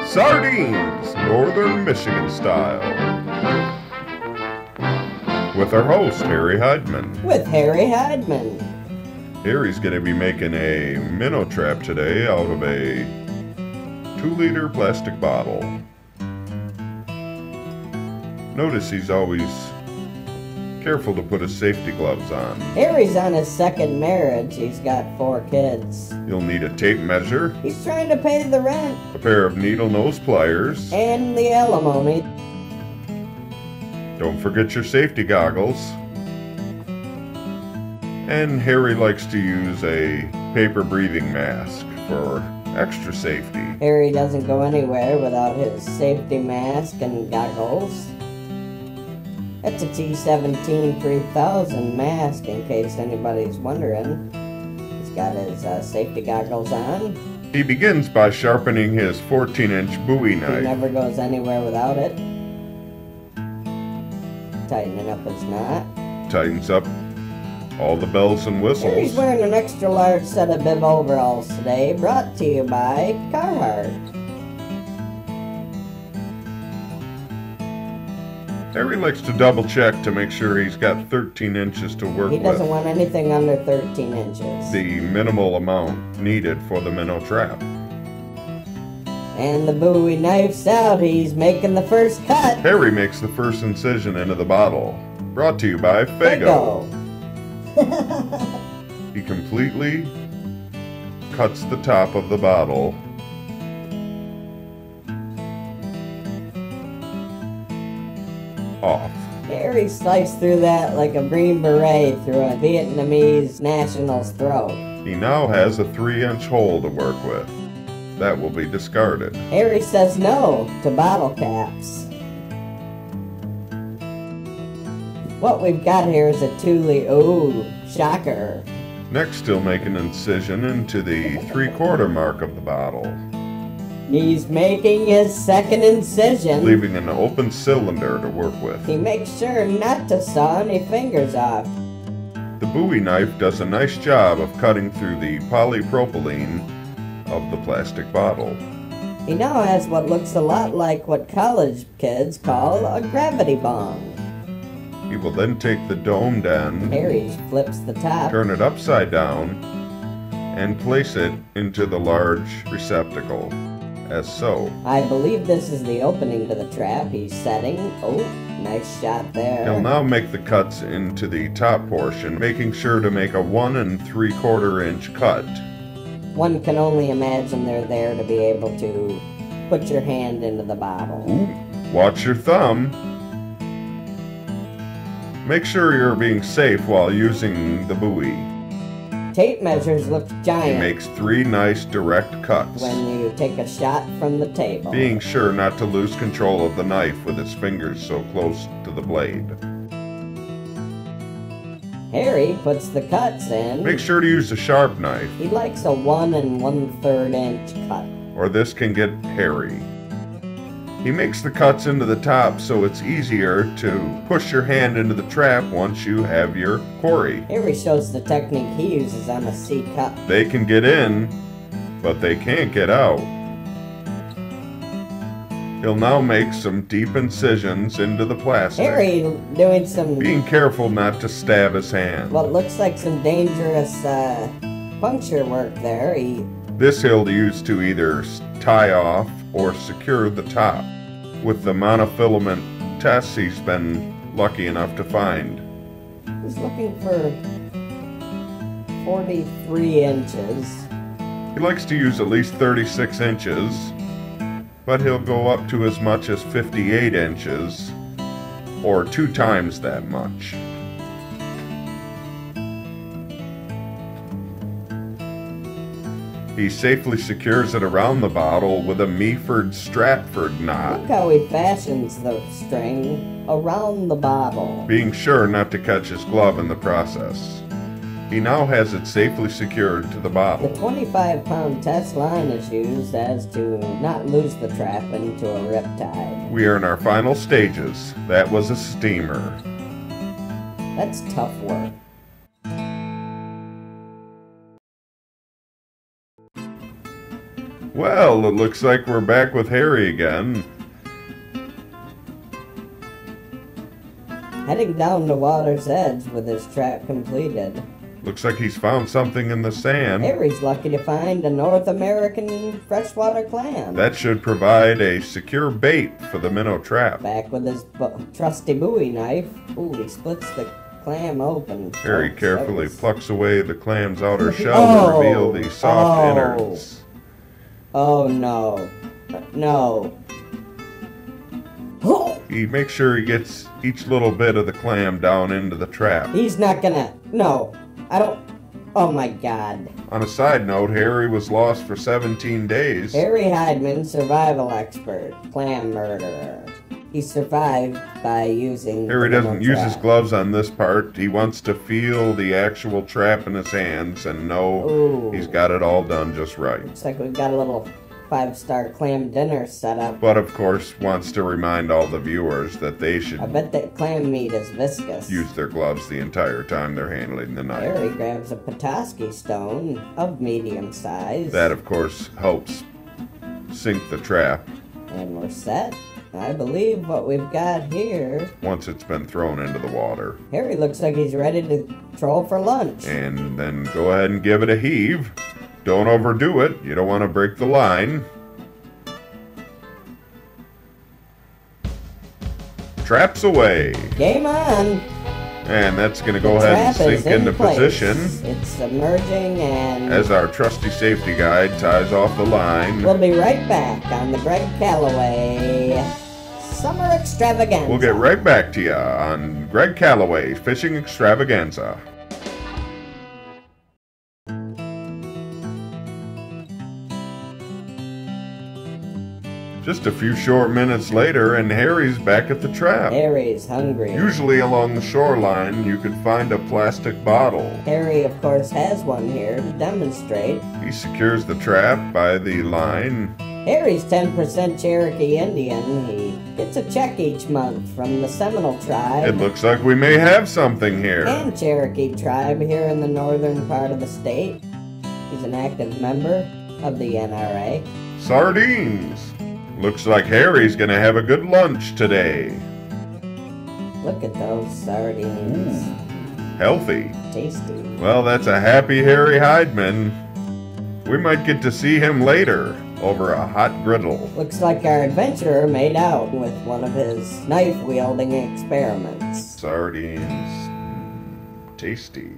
Sardines, Northern Michigan style. With our host, Harry Hidemann. With Harry Hidemann. Harry's going to be making a minnow trap today out of a 2-liter plastic bottle. Notice he's always careful to put his safety gloves on. Harry's on his second marriage. He's got 4 kids. You'll need a tape measure, He's trying to pay the rent a pair of needle nose pliers, and the alimony. don't forget your safety goggles. And Harry likes to use a paper breathing mask for extra safety. Harry doesn't go anywhere without his safety mask and goggles. That's a T-17 3000 mask, in case anybody's wondering. He's got his safety goggles on. He begins by sharpening his 14-inch Bowie He knife. never goes anywhere without it. Tightening up his knot. Tightens up all the bells and Harry's whistles. wearing an extra large set of bib overalls today, brought to you by Carhartt. Harry likes to double check to make sure he's got 13 inches to work He doesn't with. want anything under 13 inches. The minimal amount needed for the minnow trap. And the Bowie knife's out. He's making the first cut. Harry makes the first incision into the bottle. Brought to you by Fago. He completely cuts the top of the bottle. Off. Harry sliced through that like a Green Beret through a Vietnamese national's throat. He now has a 3-inch hole to work with. That will be discarded. Harry says no to bottle caps. What we've got here is a Thule. Ooh, shocker. Next, he'll make an incision into the 3/4 mark of the bottle, He's making his second incision. leaving an open cylinder to work with. He makes sure not to saw any fingers off. The Bowie knife does a nice job of cutting through the polypropylene of the plastic bottle. He now has what looks a lot like what college kids call a gravity bomb. He will then take the domed end, Harry flips the top. turn it upside down, and place it into the large receptacle, as so. I believe this is the opening to the trap. He's setting. Oh, nice shot there. He'll now make the cuts into the top portion, making sure to make a 1 3/4 inch cut. One can only imagine they're there to be able to put your hand into the bottle. Ooh, watch your thumb. Make sure you're being safe while using the buoy. Tape measures look He giant makes 3 nice direct cuts, when you take a shot from the table. being sure not to lose control of the knife with his fingers so close to the blade. Harry puts the cuts in. Make sure to use a sharp knife, He likes a 1 1/3 inch cut. or this can get hairy. He makes the cuts into the top so it's easier to push your hand into the trap once you have your quarry. Harry shows the technique he uses on a C cup. They can get in, but they can't get out. He'll now make some deep incisions into the plastic, Harry doing some being careful not to stab his hand. what looks like some dangerous puncture work there. This he'll use to either tie off or secure the top with the monofilament tests he's been lucky enough to find. He's looking for 43 inches. He likes to use at least 36 inches, but he'll go up to as much as 58 inches, or 2 times that much. He safely secures it around the bottle with a Meaford-Stratford knot, Look how he fashions the string around the bottle. being sure not to catch his glove in the process. He now has it safely secured to the The bottle. 25-pound test line is used as to not lose the trap into a riptide. We are in our final stages. That was a steamer. That's tough work. Well, it looks like we're back with Harry again. Heading down the water's edge with his trap completed. Looks like he's found something in the sand. Harry's lucky to find a North American freshwater clam. That should provide a secure bait for the minnow trap. Back with his trusty Bowie knife. Ooh, he splits the clam open. Harry Folks, carefully that was- plucks away the clam's outer shell to reveal the soft innards. Oh no. No. He makes sure he gets each little bit of the clam down into the trap. He's not gonna. No. I don't. Oh my god. On a side note, Harry was lost for 17 days. Harry Hidemann, survival expert, clam murderer. He survived by using. Harry the doesn't minnow use his trap. gloves on this part. He wants to feel the actual trap in his hands and know Ooh. he's got it all done just right. Looks like we've got a little 5-star clam dinner set up. But of course wants to remind all the viewers that they should I bet that clam meat is viscous. use their gloves the entire time they're handling the knife. Harry grabs a Petoskey stone of medium size. That of course helps sink the trap And we're set. I believe what we've got here. once it's been thrown into the water. Harry looks like he's ready to troll for lunch. And then go ahead and give it a heave. Don't overdo it. You don't want to break the line. Trap's away. Game on! And that's going to go The ahead and trap is sink in into place. position It's submerging and as our trusty safety guide ties off the line. we'll be right back on the Greg Calloway Summer Extravaganza. We'll get right back to you on Greg Calloway's Fishing Extravaganza. Just a few short minutes later, and Harry's back at the trap. Harry's hungry. Usually along the shoreline, you could find a plastic bottle. Harry, of course, has one here to demonstrate. He secures the trap by the line. Harry's 10% Cherokee Indian. He gets a check each month from the Seminole tribe It looks like we may have something here. and Cherokee tribe here in the northern part of the state. He's an active member of the NRA. Sardines. Looks like Harry's gonna have a good lunch today. Look at those sardines. Healthy. Tasty. Well, that's a happy Harry Hideman. We might get to see him later over a hot griddle. Looks like our adventurer made out with one of his knife-wielding experiments. Sardines. Tasty.